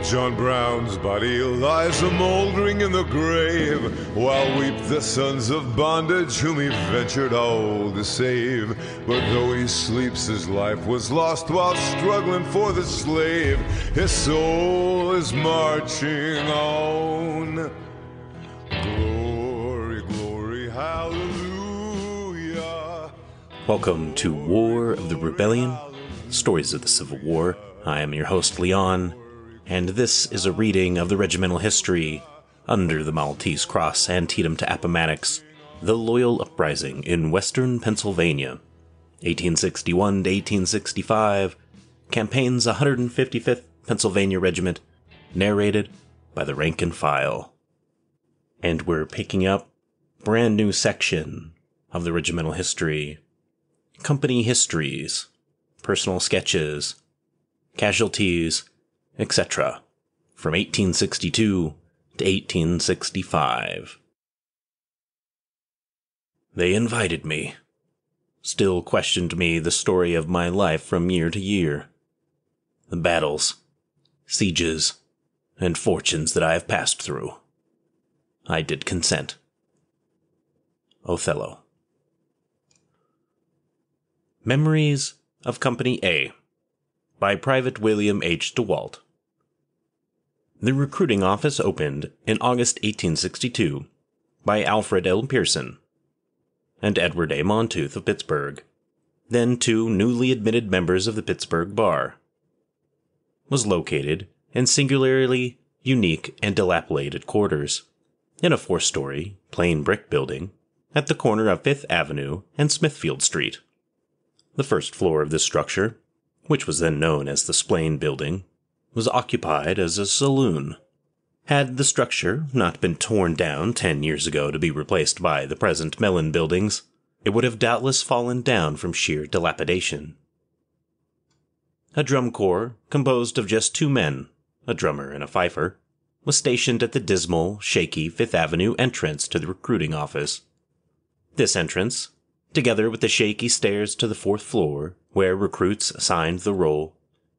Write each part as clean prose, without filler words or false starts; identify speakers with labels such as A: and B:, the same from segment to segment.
A: John Brown's body lies a-mouldering in the grave, while weep the sons of bondage whom he ventured all to save. But though he sleeps, his life was lost while struggling for the slave. His soul is marching on. Glory, glory, hallelujah.
B: Welcome to War of the Rebellion, Stories of the Civil War. I am your host, Leon, and this is a reading of the regimental history under the Maltese Cross, Antietam to Appomattox, the Loyal Uprising in Western Pennsylvania, 1861 to 1865, campaign's 155th Pennsylvania Regiment, narrated by the rank and file. And we're picking up a brand new section of the regimental history, company histories, personal sketches, casualties, etc., from 1862 to 1865. They invited me, still questioned me the story of my life from year to year, the battles, sieges, and fortunes that I have passed through. I did consent. Othello. Memories of Company A by Private William H Dewalt. The recruiting office opened in August 1862 by Alfred L. Pearson and Edward A. Montooth of Pittsburgh, then two newly admitted members of the Pittsburgh Bar. Was located in singularly unique and dilapidated quarters, in a 4-story, plain brick building at the corner of 5th Avenue and Smithfield Street. The first floor of this structure, which was then known as the Splain Building, was occupied as a saloon. Had the structure not been torn down 10 years ago to be replaced by the present Mellon buildings, it would have doubtless fallen down from sheer dilapidation. A drum corps, composed of just 2 men, a drummer and a fifer, was stationed at the dismal, shaky 5th Avenue entrance to the recruiting office. This entrance, together with the shaky stairs to the 4th floor, where recruits signed the roll,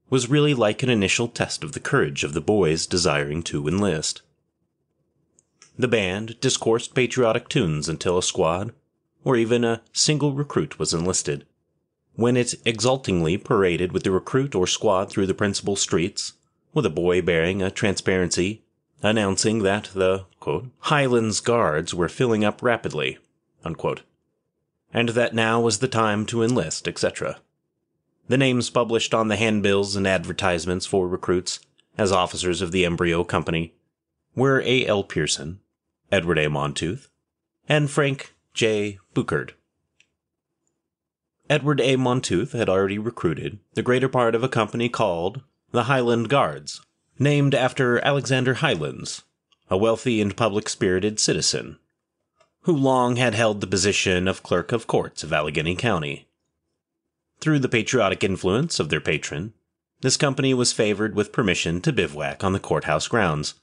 B: was really like an initial test of the courage of the boys desiring to enlist. The band discoursed patriotic tunes until a squad, or even a single recruit, was enlisted, when it exultingly paraded with the recruit or squad through the principal streets, with a boy bearing a transparency announcing that the, quote, Highlands Guards were filling up rapidly, unquote, and that now was the time to enlist, etc. The names published on the handbills and advertisements for recruits as officers of the embryo company were A. L. Pearson, Edward A. Montooth, and Frank J. Buchard. Edward A. Montooth had already recruited the greater part of a company called the Highland Guards, named after Alexander Highlands, a wealthy and public-spirited citizen, who long had held the position of Clerk of Courts of Allegheny County. Through the patriotic influence of their patron, this company was favored with permission to bivouac on the courthouse grounds,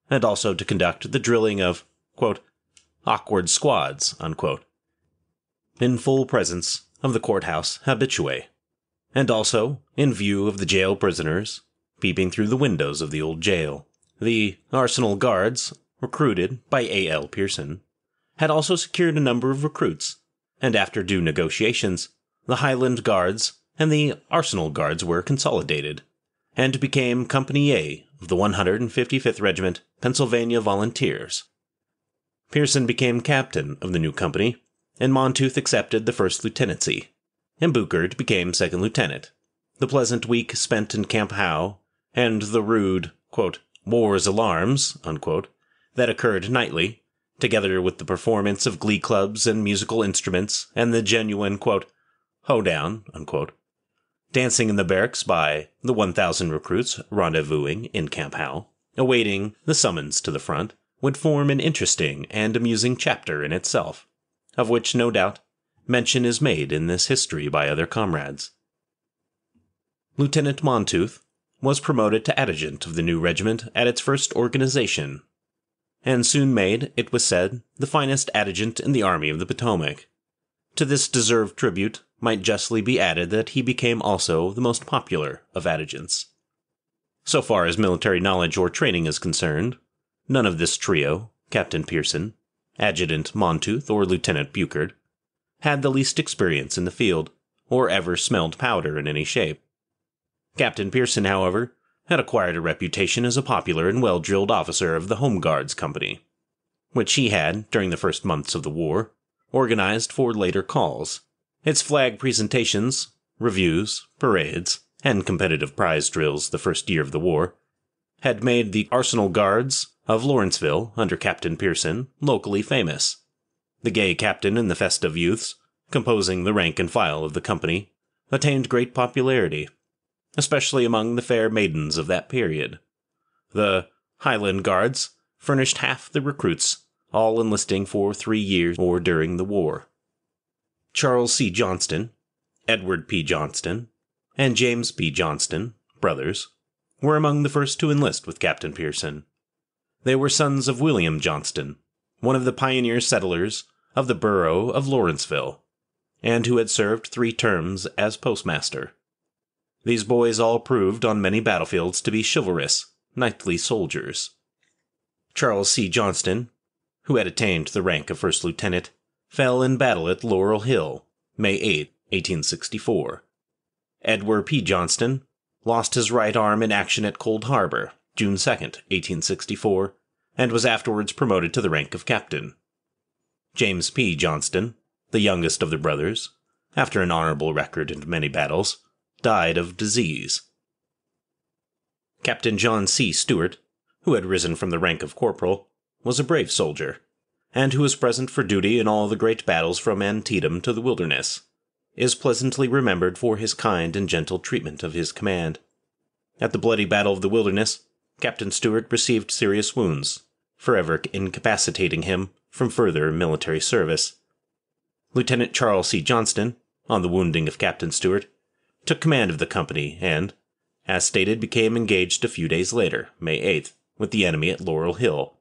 B: and also to conduct the drilling of, quote, awkward squads, unquote, in full presence of the courthouse habitué, and also in view of the jail prisoners peeping through the windows of the old jail. The Arsenal Guards, recruited by A. L. Pearson, had also secured a number of recruits, and after due negotiations, the Highland Guards and the Arsenal Guards were consolidated, and became Company A of the 155th Regiment, Pennsylvania Volunteers. Pearson became captain of the new company, and Montooth accepted the first lieutenancy, and Buchard became second lieutenant. The pleasant week spent in Camp Howe, and the rude, quote, war's alarms, unquote, that occurred nightly, together with the performance of glee clubs and musical instruments, and the genuine, quote, hoedown, unquote, dancing in the barracks by the 1,000 recruits rendezvousing in Camp Howe, awaiting the summons to the front, would form an interesting and amusing chapter in itself, of which, no doubt, mention is made in this history by other comrades. Lieutenant Montooth was promoted to adjutant of the new regiment at its first organization, and soon made, it was said, the finest adjutant in the Army of the Potomac. To this deserved tribute might justly be added that he became also the most popular of adjutants. So far as military knowledge or training is concerned, none of this trio, Captain Pearson, Adjutant Montooth, or Lieutenant Buchard, had the least experience in the field, or ever smelled powder in any shape. Captain Pearson, however, had acquired a reputation as a popular and well-drilled officer of the Home Guards Company, which he had, during the first months of the war, organized for later calls. Its flag presentations, reviews, parades, and competitive prize drills the first year of the war had made the Arsenal Guards of Lawrenceville, under Captain Pearson, locally famous. The gay captain and the festive youths, composing the rank and file of the company, attained great popularity, especially among the fair maidens of that period. The Highland Guards furnished half the recruits, all enlisting for 3 years or during the war. Charles C. Johnston, Edward P. Johnston, and James P. Johnston, brothers, were among the first to enlist with Captain Pearson. They were sons of William Johnston, one of the pioneer settlers of the borough of Lawrenceville, and who had served 3 terms as postmaster. These boys all proved on many battlefields to be chivalrous, knightly soldiers. Charles C. Johnston, who had attained the rank of first lieutenant, fell in battle at Laurel Hill, May 8, 1864. Edward P. Johnston lost his right arm in action at Cold Harbor, June 2, 1864, and was afterwards promoted to the rank of captain. James P. Johnston, the youngest of the brothers, after an honorable record in many battles, died of disease. Captain John C. Stewart, who had risen from the rank of corporal, was a brave soldier, and who was present for duty in all the great battles from Antietam to the Wilderness, is pleasantly remembered for his kind and gentle treatment of his command. At the bloody Battle of the Wilderness, Captain Stewart received serious wounds, forever incapacitating him from further military service. Lieutenant Charles C. Johnston, on the wounding of Captain Stewart, took command of the company and, as stated, became engaged a few days later, May 8th, with the enemy at Laurel Hill,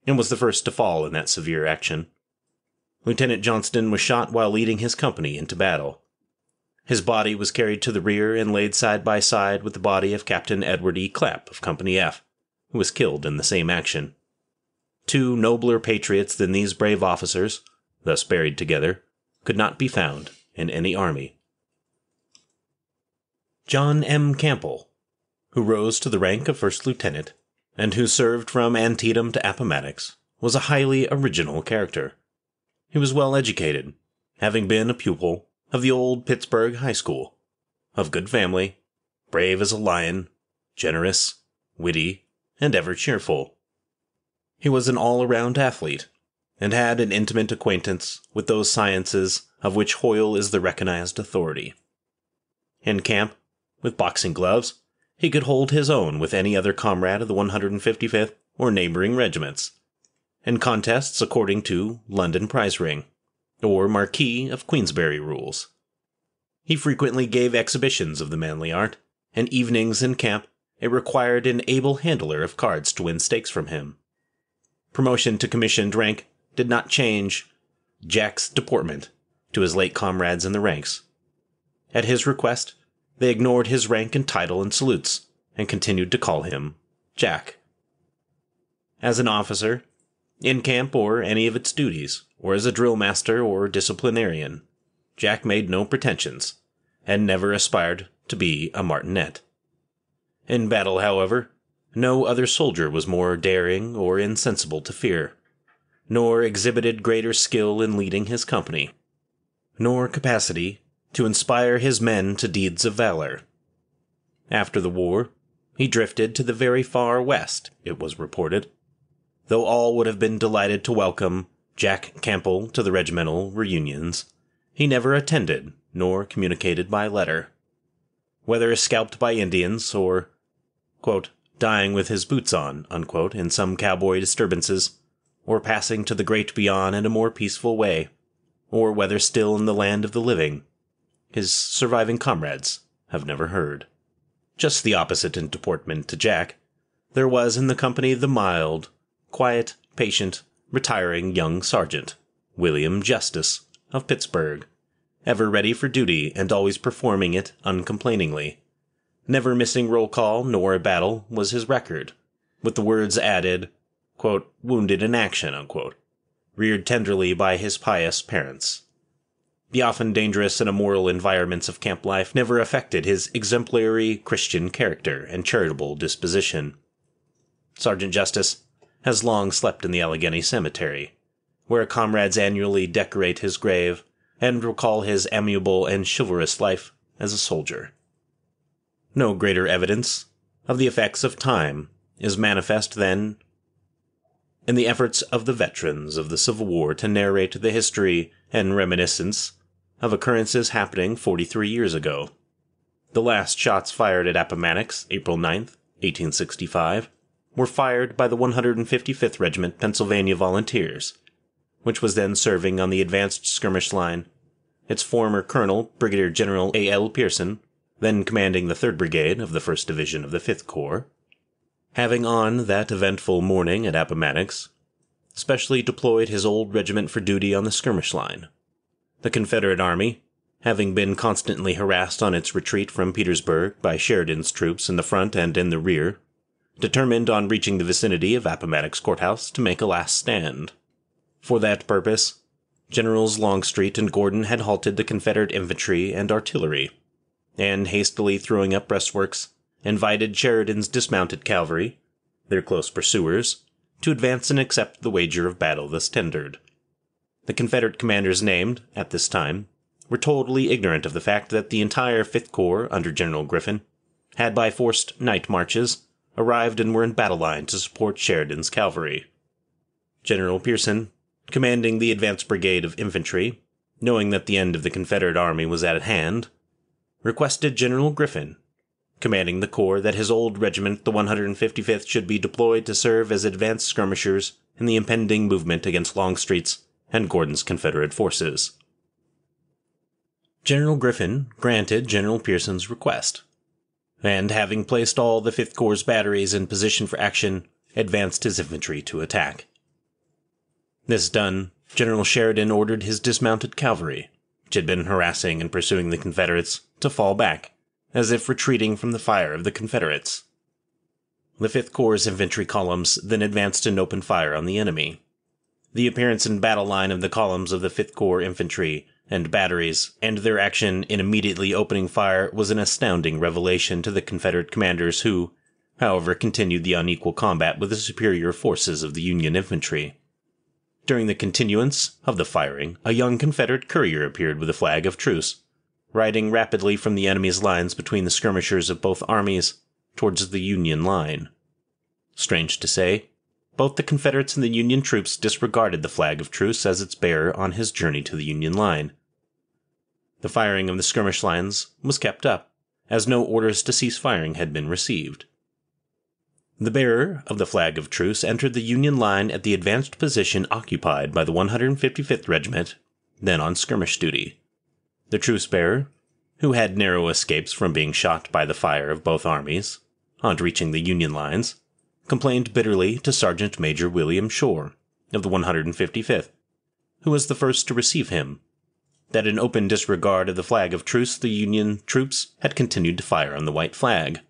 B: and was the first to fall in that severe action. Lieutenant Johnston was shot while leading his company into battle. His body was carried to the rear and laid side by side with the body of Captain Edward E. Clapp of Company F, who was killed in the same action. 2 nobler patriots than these brave officers, thus buried together, could not be found in any army. John M. Campbell, who rose to the rank of first lieutenant, and who served from Antietam to Appomattox, was a highly original character. He was well educated, having been a pupil of the old Pittsburgh High School, of good family, brave as a lion, generous, witty, and ever cheerful. He was an all-around athlete, and had an intimate acquaintance with those sciences of which Hoyle is the recognized authority. In camp, with boxing gloves, he could hold his own with any other comrade of the 155th or neighboring regiments, in contests according to London prize ring, or Marquis of Queensberry rules. He frequently gave exhibitions of the manly art, and evenings in camp it required an able handler of cards to win stakes from him. Promotion to commissioned rank did not change Jack's deportment to his late comrades in the ranks. At his request, they ignored his rank and title and salutes, and continued to call him Jack. As an officer, in camp or any of its duties, or as a drill master or disciplinarian, Jack made no pretensions, and never aspired to be a martinet. In battle, however, no other soldier was more daring or insensible to fear, nor exhibited greater skill in leading his company, nor capacity to inspire his men to deeds of valor. After the war, he drifted to the very far west, it was reported. Though all would have been delighted to welcome Jack Campbell to the regimental reunions, he never attended nor communicated by letter. Whether scalped by Indians or, quote, dying with his boots on, unquote, in some cowboy disturbances, or passing to the great beyond in a more peaceful way, or whether still in the land of the living, his surviving comrades have never heard. Just the opposite in deportment to Jack, there was in the company the mild, quiet, patient, retiring young sergeant, William Justice, of Pittsburgh, ever ready for duty and always performing it uncomplainingly, Never missing roll call nor a battle was his record, with the words added, quote, "wounded in action," unquote, reared tenderly by his pious parents. The often dangerous and immoral environments of camp life never affected his exemplary Christian character and charitable disposition. Sergeant Justice has long slept in the Allegheny Cemetery, where comrades annually decorate his grave and recall his amiable and chivalrous life as a soldier. No greater evidence of the effects of time is manifest than in the efforts of the veterans of the Civil War to narrate the history and reminiscence of occurrences happening 43 years ago. The last shots fired at Appomattox, April 9th, 1865, were fired by the 155th Regiment Pennsylvania Volunteers, which was then serving on the advanced skirmish line. Its former colonel, Brigadier General A.L. Pearson, then commanding the 3rd Brigade of the 1st Division of the 5th Corps, having on that eventful morning at Appomattox, specially deployed his old regiment for duty on the skirmish line. The Confederate Army, having been constantly harassed on its retreat from Petersburg by Sheridan's troops in the front and in the rear, determined on reaching the vicinity of Appomattox Courthouse to make a last stand. For that purpose, Generals Longstreet and Gordon had halted the Confederate infantry and artillery, and hastily throwing up breastworks, invited Sheridan's dismounted cavalry, their close pursuers, to advance and accept the wager of battle thus tendered. The Confederate commanders named, at this time, were totally ignorant of the fact that the entire 5th Corps, under General Griffin, had by forced night marches arrived and were in battle line to support Sheridan's cavalry. General Pearson, commanding the advance brigade of infantry, knowing that the end of the Confederate army was at hand, requested General Griffin, commanding the corps, that his old regiment, the 155th, should be deployed to serve as advance skirmishers in the impending movement against Longstreet's and Gordon's Confederate forces. General Griffin granted General Pearson's request, and having placed all the 5th Corps' batteries in position for action, advanced his infantry to attack. This done, General Sheridan ordered his dismounted cavalry, which had been harassing and pursuing the Confederates, to fall back, as if retreating from the fire of the Confederates. The 5th Corps' infantry columns then advanced and opened fire on the enemy. The appearance in battle line of the columns of the 5th Corps infantry and batteries, and their action in immediately opening fire, was an astounding revelation to the Confederate commanders who, however, continued the unequal combat with the superior forces of the Union infantry. During the continuance of the firing, a young Confederate courier appeared with a flag of truce, riding rapidly from the enemy's lines between the skirmishers of both armies towards the Union line. Strange to say, both the Confederates and the Union troops disregarded the flag of truce as its bearer on his journey to the Union line. The firing of the skirmish lines was kept up, as no orders to cease firing had been received. The bearer of the flag of truce entered the Union line at the advanced position occupied by the 155th Regiment, then on skirmish duty. The truce-bearer, who had narrow escapes from being shot by the fire of both armies, on reaching the Union lines, complained bitterly to Sergeant Major William Shore, of the 155th, who was the first to receive him, that in open disregard of the flag of truce the Union troops had continued to fire on the white flag.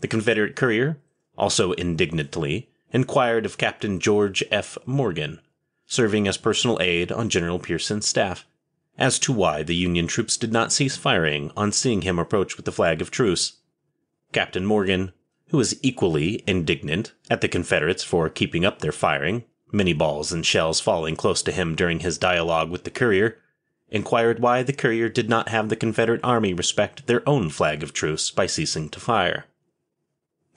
B: The Confederate courier, also indignantly, inquired of Captain George F. Morgan, serving as personal aide on General Pearson's staff, as to why the Union troops did not cease firing on seeing him approach with the flag of truce. Captain Morgan, who was equally indignant at the Confederates for keeping up their firing, many balls and shells falling close to him during his dialogue with the courier, inquired why the courier did not have the Confederate army respect their own flag of truce by ceasing to fire.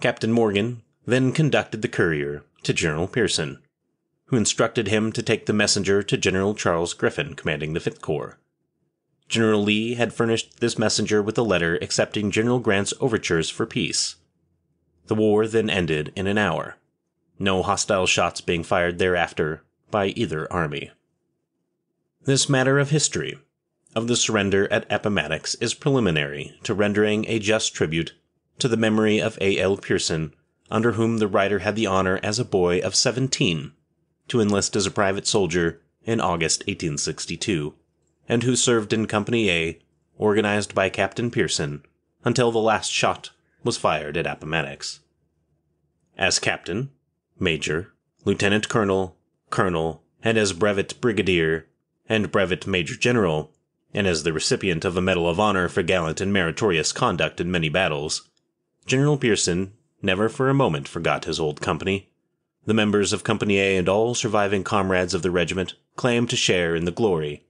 B: Captain Morgan then conducted the courier to General Pearson, who instructed him to take the messenger to General Charles Griffin, commanding the 5th Corps. General Lee had furnished this messenger with a letter accepting General Grant's overtures for peace. The war then ended in an hour, no hostile shots being fired thereafter by either army. This matter of history, of the surrender at Appomattox, is preliminary to rendering a just tribute to the memory of A.L. Pearson, under whom the writer had the honor as a boy of 17 to enlist as a private soldier in August 1862, and who served in Company A, organized by Captain Pearson, until the last shot was fired at Appomattox. As captain, major, lieutenant colonel, colonel, and as brevet brigadier and brevet major general, and as the recipient of a Medal of Honor for gallant and meritorious conduct in many battles, General Pearson never for a moment forgot his old company. The members of Company A and all surviving comrades of the regiment claimed to share in the glory,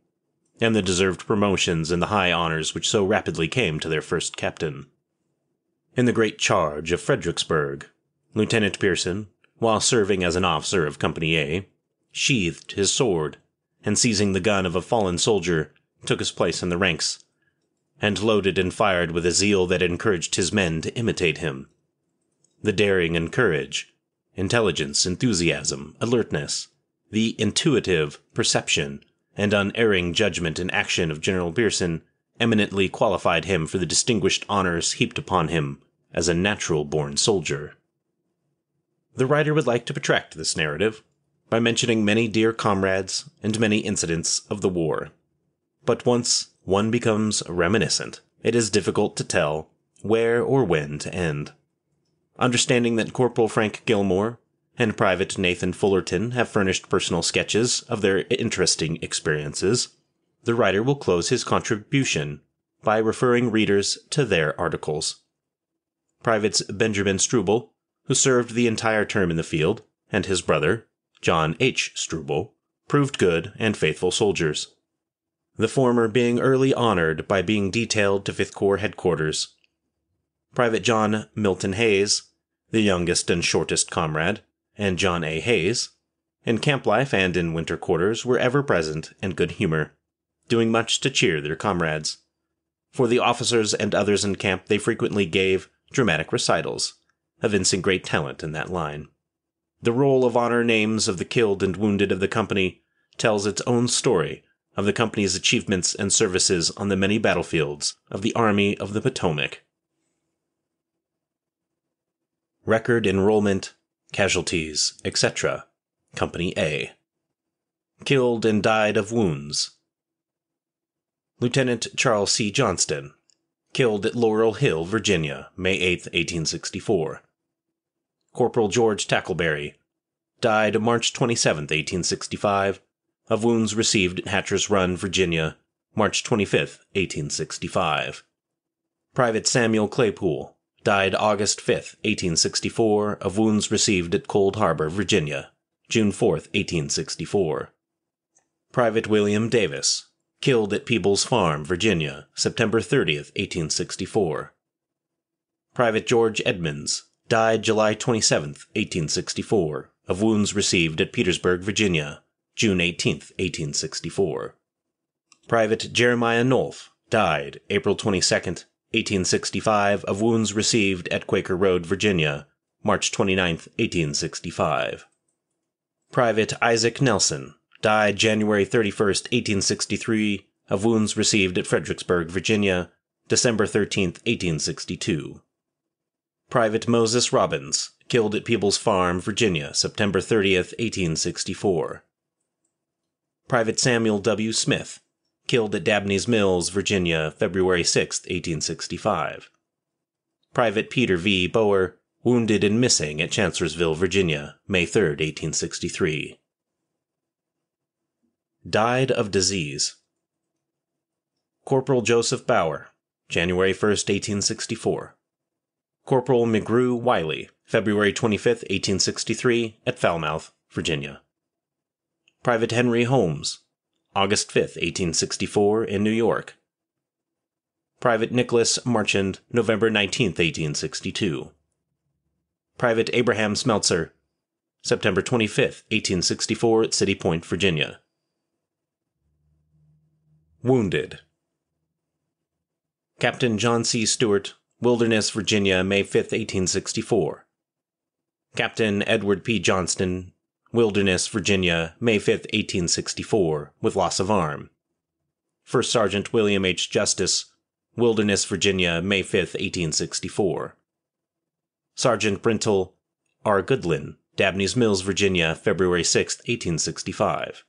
B: and the deserved promotions and the high honors which so rapidly came to their first captain. In the great charge of Fredericksburg, Lieutenant Pearson, while serving as an officer of Company A, sheathed his sword, and seizing the gun of a fallen soldier, took his place in the ranks, and loaded and fired with a zeal that encouraged his men to imitate him. The daring and courage, intelligence, enthusiasm, alertness, the intuitive perception, and unerring judgment and action of General Pearson eminently qualified him for the distinguished honors heaped upon him as a natural-born soldier. The writer would like to protract this narrative by mentioning many dear comrades and many incidents of the war. But once one becomes reminiscent, it is difficult to tell where or when to end. Understanding that Corporal Frank Gilmore and Private Nathan Fullerton have furnished personal sketches of their interesting experiences, the writer will close his contribution by referring readers to their articles. Privates Benjamin Struble, who served the entire term in the field, and his brother, John H. Struble, proved good and faithful soldiers, the former being early honored by being detailed to 5th Corps headquarters. Private John Milton Hayes, the youngest and shortest comrade, and John A. Hayes, in camp life and in winter quarters, were ever present and good humor, doing much to cheer their comrades. For the officers and others in camp they frequently gave dramatic recitals, evincing great talent in that line. The roll of honor names of the killed and wounded of the company tells its own story of the company's achievements and services on the many battlefields of the Army of the Potomac. Record enrollment, casualties, etc. Company A. Killed and died of wounds. Lieutenant Charles C. Johnston, killed at Laurel Hill, Virginia, May 8, 1864. Corporal George Tackleberry, died March 27, 1865, of wounds received at Hatcher's Run, Virginia, March 25, 1865. Private Samuel Claypool, died August 5, 1864, of wounds received at Cold Harbor, Virginia, June 4, 1864. Private William Davis, killed at Peebles Farm, Virginia, September 30, 1864. Private George Edmonds, died July 27, 1864, of wounds received at Petersburg, Virginia, June 18, 1864. Private Jeremiah Nolf, died April 22, 1865, of wounds received at Quaker Road, Virginia, March 29, 1865. Private Isaac Nelson, died January 31, 1863, of wounds received at Fredericksburg, Virginia, December 13, 1862. Private Moses Robbins, killed at Peebles Farm, Virginia, September 30, 1864. Private Samuel W. Smith, killed at Dabney's Mills, Virginia, February 6, 1865. Private Peter V. Bower, wounded and missing at Chancellorsville, Virginia, May 3, 1863. Died of disease. Corporal Joseph Bauer, January 1, 1864. Corporal McGrew Wiley, February 25, 1863, at Falmouth, Virginia. Private Henry Holmes, August 5, 1864, in New York. Private Nicholas Marchand, November 19, 1862. Private Abraham Smeltzer, September 25, 1864, at City Point, Virginia. Wounded. Captain John C. Stewart, Wilderness, Virginia, May 5, 1864. Captain Edward P. Johnston, Wilderness, Virginia, May 5, 1864, with loss of arm. First Sergeant William H. Justice, Wilderness, Virginia, May 5, 1864. Sergeant Brintle R. Goodlin, Dabney's Mills, Virginia, February 6, 1865.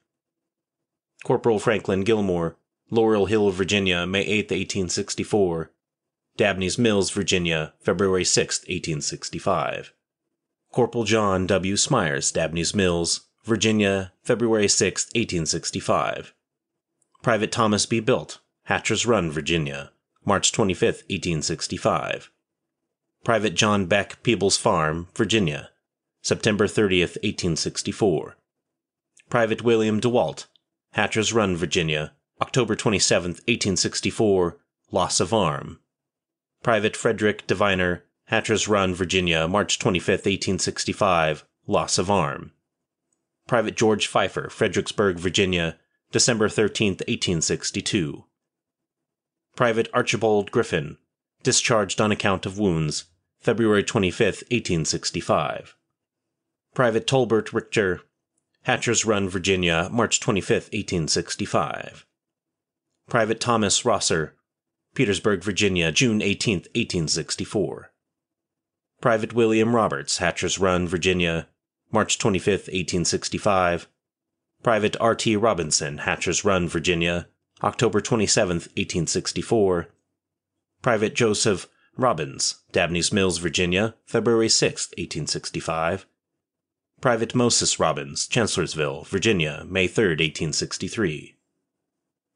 B: Corporal Franklin Gilmore, Laurel Hill, Virginia, May 8, 1864. Dabney's Mills, Virginia, February 6, 1865. Corporal John W. Smyers, Dabney's Mills, Virginia, February 6, 1865. Private Thomas B. Built, Hatcher's Run, Virginia, March 25, 1865. Private John Beck, Peebles Farm, Virginia, September 30, 1864. Private William Dewalt, Hatcher's Run, Virginia, October 27, 1864, loss of arm. Private Frederick Diviner, Hatcher's Run, Virginia, March 25, 1865, loss of arm. Private George Pfeiffer, Fredericksburg, Virginia, December 13, 1862. Private Archibald Griffin, discharged on account of wounds, February 25, 1865. Private Tolbert Richter, Hatcher's Run, Virginia, March 25, 1865. Private Thomas Rosser, Petersburg, Virginia, June 18, 1864. Private William Roberts, Hatcher's Run, Virginia, March 25, 1865. Private R.T. Robinson, Hatcher's Run, Virginia, October 27, 1864. Private Joseph Robbins, Dabney's Mills, Virginia, February 6, 1865. Private Moses Robbins, Chancellorsville, Virginia, May 3, 1863.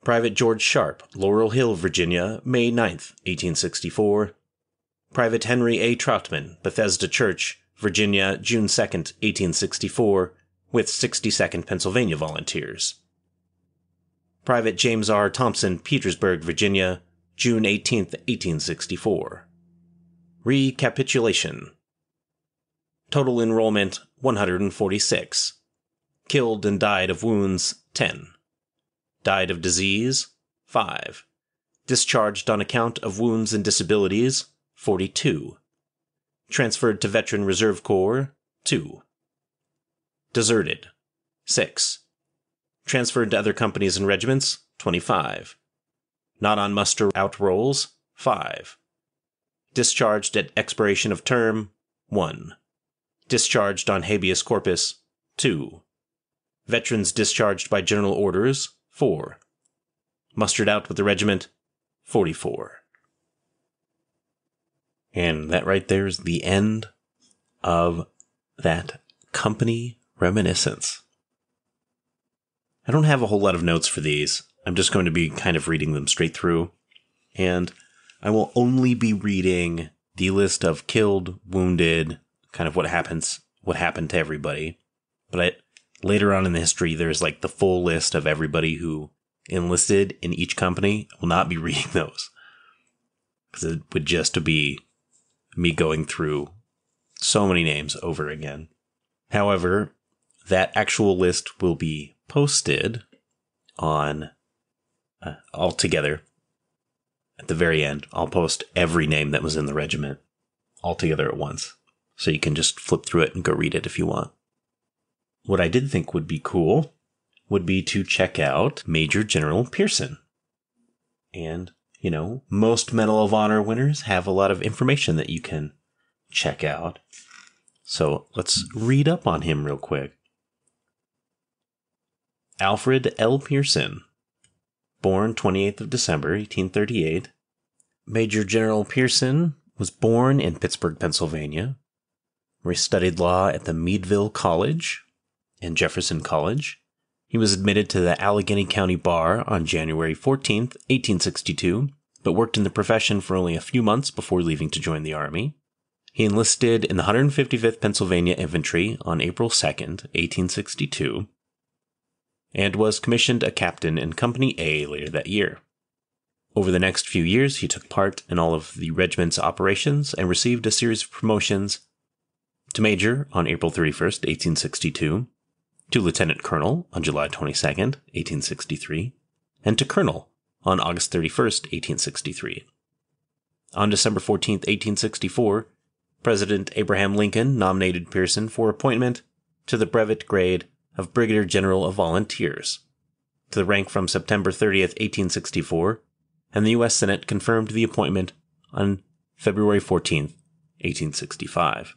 B: Private George Sharp, Laurel Hill, Virginia, May 9, 1864. Private Henry A. Troutman, Bethesda Church, Virginia, June 2, 1864, with 62nd Pennsylvania Volunteers. Private James R. Thompson, Petersburg, Virginia, June 18, 1864. Recapitulation. Total enrollment, 146. Killed and died of wounds, 10. Died of disease, 5. Discharged on account of wounds and disabilities, 42. Transferred to Veteran Reserve Corps, 2. Deserted, 6. Transferred to other companies and regiments, 25. Not on muster out rolls, 5. Discharged at expiration of term, 1. Discharged on habeas corpus, 2. Veterans discharged by general orders, 4. Mustered out with the regiment, 44. And that right there is the end of that company reminiscence. I don't have a whole lot of notes for these. I'm just going to be kind of reading them straight through. And I will only be reading the list of killed, wounded, kind of what happened to everybody. But later on in the history, there's like the full list of everybody who enlisted in each company. I will not be reading those, because it would just be me going through so many names over again. However, that actual list will be posted on all together. At the very end, I'll post every name that was in the regiment all together at once. So you can just flip through it and go read it if you want. What I did think would be cool would be to check out Major General Pearson. And, most Medal of Honor winners have a lot of information that you can check out. So let's read up on him real quick. Alfred L. Pearson, born 28th of December, 1838. Major General Pearson was born in Pittsburgh, Pennsylvania, where he studied law at the Meadville College and Jefferson College. He was admitted to the Allegheny County Bar on January 14, 1862, but worked in the profession for only a few months before leaving to join the Army. He enlisted in the 155th Pennsylvania Infantry on April 2, 1862, and was commissioned a captain in Company A later that year. Over the next few years, he took part in all of the regiment's operations and received a series of promotions to Major on April 31st, 1862, to Lieutenant Colonel on July 22nd, 1863, and to Colonel on August 31st, 1863. On December 14th, 1864, President Abraham Lincoln nominated Pearson for appointment to the brevet grade of Brigadier General of Volunteers, to the rank from September 30th, 1864, and the U.S. Senate confirmed the appointment on February 14th, 1865.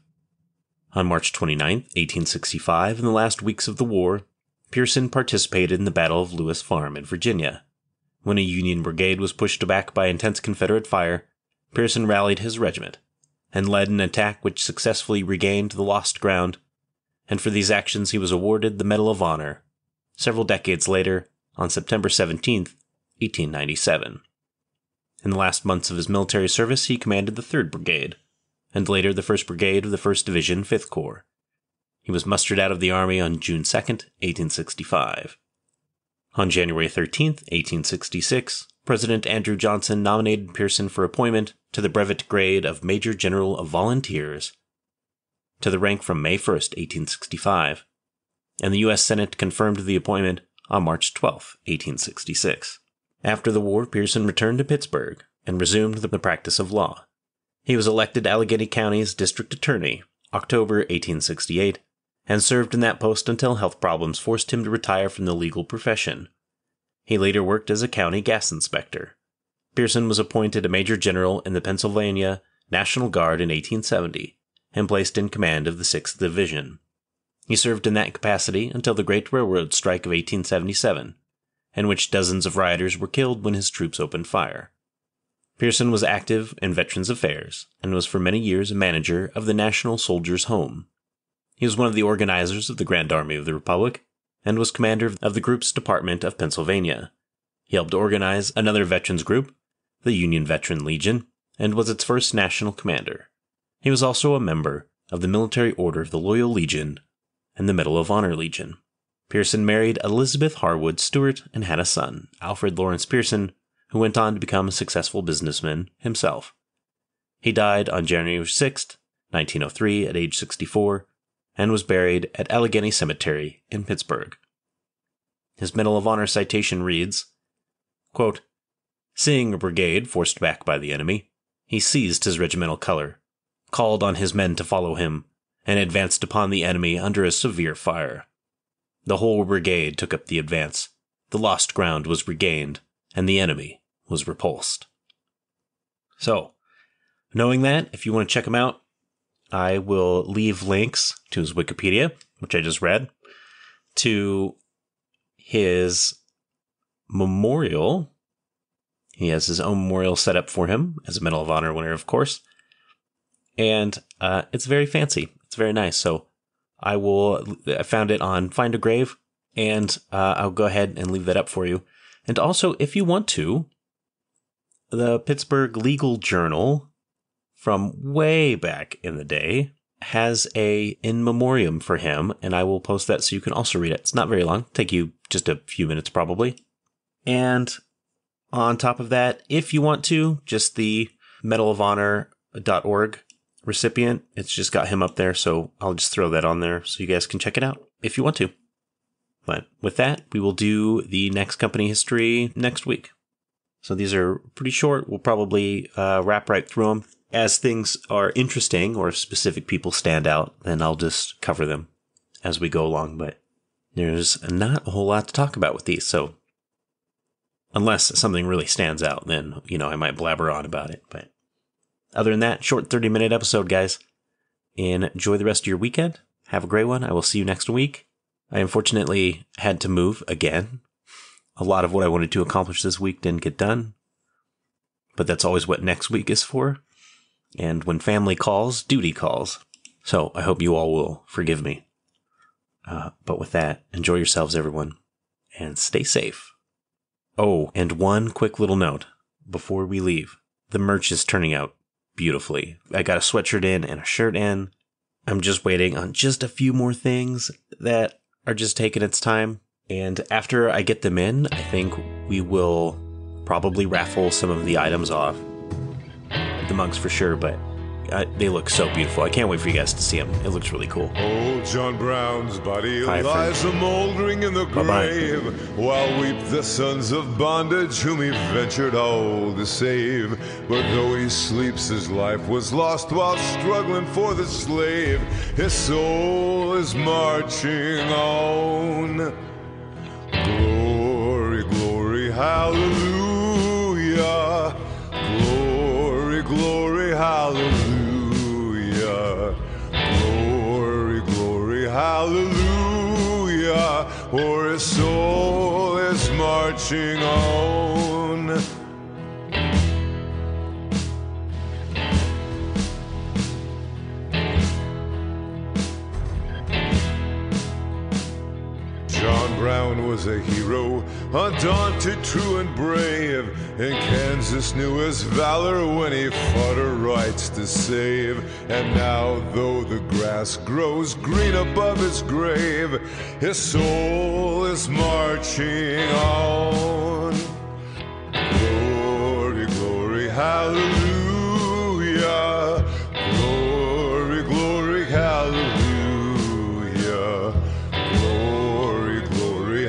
B: On March 29, 1865, in the last weeks of the war, Pearson participated in the Battle of Lewis Farm in Virginia. When a Union brigade was pushed back by intense Confederate fire, Pearson rallied his regiment and led an attack which successfully regained the lost ground, and for these actions he was awarded the Medal of Honor several decades later on September 17, 1897. In the last months of his military service, he commanded the 3rd Brigade, and later the 1st Brigade of the 1st Division, 5th Corps. He was mustered out of the Army on June 2, 1865. On January 13, 1866, President Andrew Johnson nominated Pearson for appointment to the brevet grade of Major General of Volunteers, to the rank from May 1, 1865, and the U.S. Senate confirmed the appointment on March 12, 1866. After the war, Pearson returned to Pittsburgh and resumed the practice of law. He was elected Allegheny County's District Attorney, October 1868, and served in that post until health problems forced him to retire from the legal profession. He later worked as a county gas inspector. Pearson was appointed a Major General in the Pennsylvania National Guard in 1870 and placed in command of the 6th Division. He served in that capacity until the Great Railroad Strike of 1877, in which dozens of rioters were killed when his troops opened fire. Pearson was active in Veterans Affairs and was for many years a manager of the National Soldiers' Home. He was one of the organizers of the Grand Army of the Republic and was commander of the group's Department of Pennsylvania. He helped organize another veterans group, the Union Veteran Legion, and was its first national commander. He was also a member of the Military Order of the Loyal Legion and the Medal of Honor Legion. Pearson married Elizabeth Harwood Stewart and had a son, Alfred Lawrence Pearson, who went on to become a successful businessman himself. He died on January 6, 1903, at age 64, and was buried at Allegheny Cemetery in Pittsburgh. His Medal of Honor citation reads, quote, "Seeing a brigade forced back by the enemy, he seized his regimental color, called on his men to follow him, and advanced upon the enemy under a severe fire. The whole brigade took up the advance, the lost ground was regained, and the enemy was repulsed." So, knowing that, if you want to check him out, I will leave links to his Wikipedia, which I just read, to his memorial. He has his own memorial set up for him as a Medal of Honor winner, of course. And it's very fancy. It's very nice. So I found it on Find a Grave, and I'll go ahead and leave that up for you. And also, if you want to, the Pittsburgh Legal Journal from way back in the day has a in memoriam for him, and I will post that so you can also read it. It's not very long. Take you just a few minutes probably. And on top of that, if you want to, just the medalofhonor.org recipient, it's just got him up there, so I'll just throw that on there so you guys can check it out if you want to. But with that, we will do the next company history next week. So these are pretty short. We'll probably wrap right through them. As things are interesting or specific people stand out, then I'll just cover them as we go along. But there's not a whole lot to talk about with these. So unless something really stands out, then, I might blabber on about it. But other than that, short 30-minute episode, guys. Enjoy the rest of your weekend. Have a great one. I will see you next week. I unfortunately had to move again. A lot of what I wanted to accomplish this week didn't get done. But that's always what next week is for. And when family calls, duty calls. So I hope you all will forgive me. But with that, enjoy yourselves, everyone. And stay safe. Oh, and one quick little note before we leave. The merch is turning out beautifully. I got a sweatshirt in and a shirt in. I'm just waiting on just a few more things that are just taking its time. And after I get them in, I think we will probably raffle some of the items off. The mugs for sure, but they look so beautiful. I can't wait for you guys to see them. It looks really cool.
A: Old John Brown's body
B: Bye,
A: lies
B: friend.
A: a-mouldering in the
B: Bye-bye.
A: grave, while weep the sons of bondage whom he ventured all to save. But though he sleeps, his life was lost while struggling for the slave. His soul is marching on. Glory, glory, hallelujah. Glory, glory, hallelujah. Glory, glory, hallelujah. For his soul is marching on. John Brown was a hero, undaunted, true and brave, and Kansas knew his valor when he fought her rights to save. And now, though the grass grows green above his grave, his soul is marching on. Glory, glory, hallelujah. Glory, glory, hallelujah.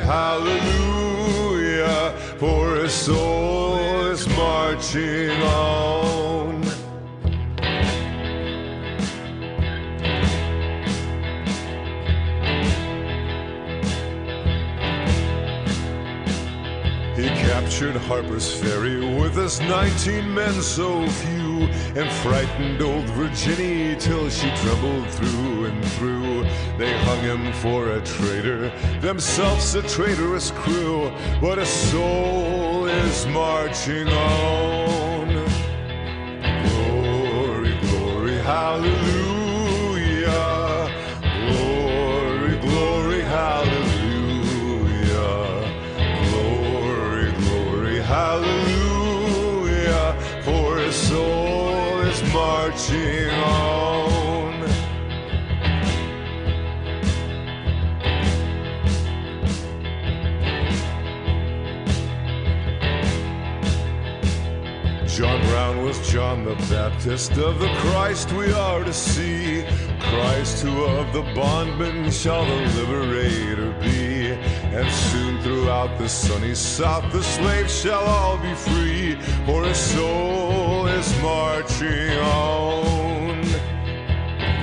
A: Hallelujah, for his soul is marching on. He captured Harper's Ferry with his 19 men so few, and frightened old Virginia till she trembled through and through. They hung him for a traitor, themselves a traitorous crew, but his soul is marching on. Glory, glory, hallelujah. Glory, glory, hallelujah. Glory, glory, hallelujah. For his soul is marching on. John Brown was John the Baptist, of the Christ we are to see. Christ who of the bondman shall the liberator be. And soon throughout the sunny South the slaves shall all be free, for his soul is marching on.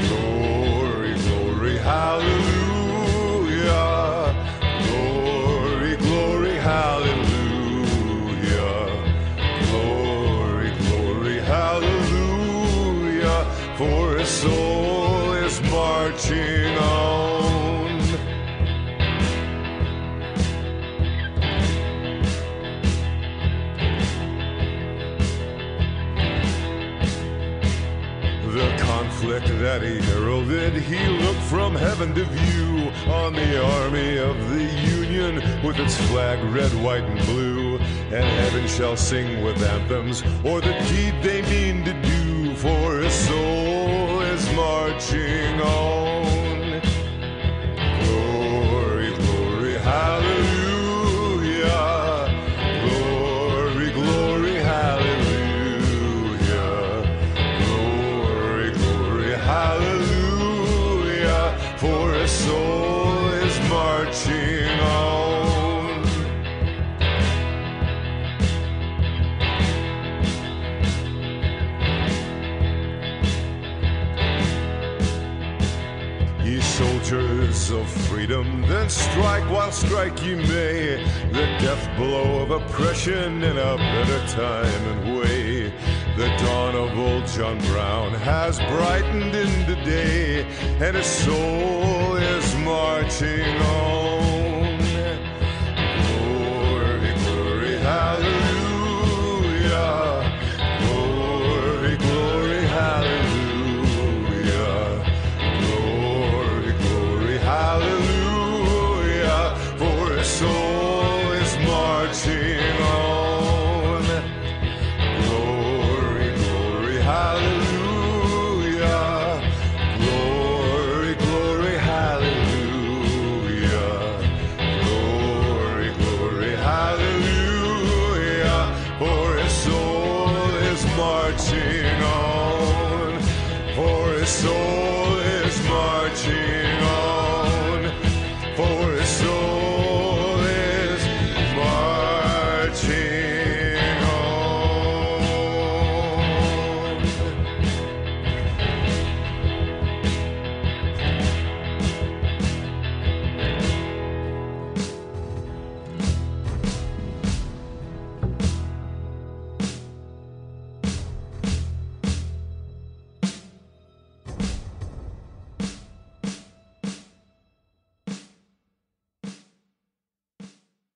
A: Glory, glory, hallelujah. Glory, glory, hallelujah. Hallelujah, for his soul is marching on. The conflict that he heralded, he looked from heaven to view on the army of the Union with its flag red, white, and blue. And heaven shall sing with anthems o'er the deed they mean to do, for his soul is marching on. Glory, glory, hallelujah. Glory, glory, hallelujah. Glory, glory, hallelujah. For his soul is marching on. Soldiers of freedom, then strike while strike ye may, the death blow of oppression in a better time and way. The dawn of old John Brown has brightened into day, and his soul is marching on. Glory, glory, hallelujah. Glory, glory, hallelujah. Hallelujah, for his soul is marching on. Glory, glory, hallelujah. Glory, glory, hallelujah. Glory, glory, hallelujah, for his soul is marching on. For his soul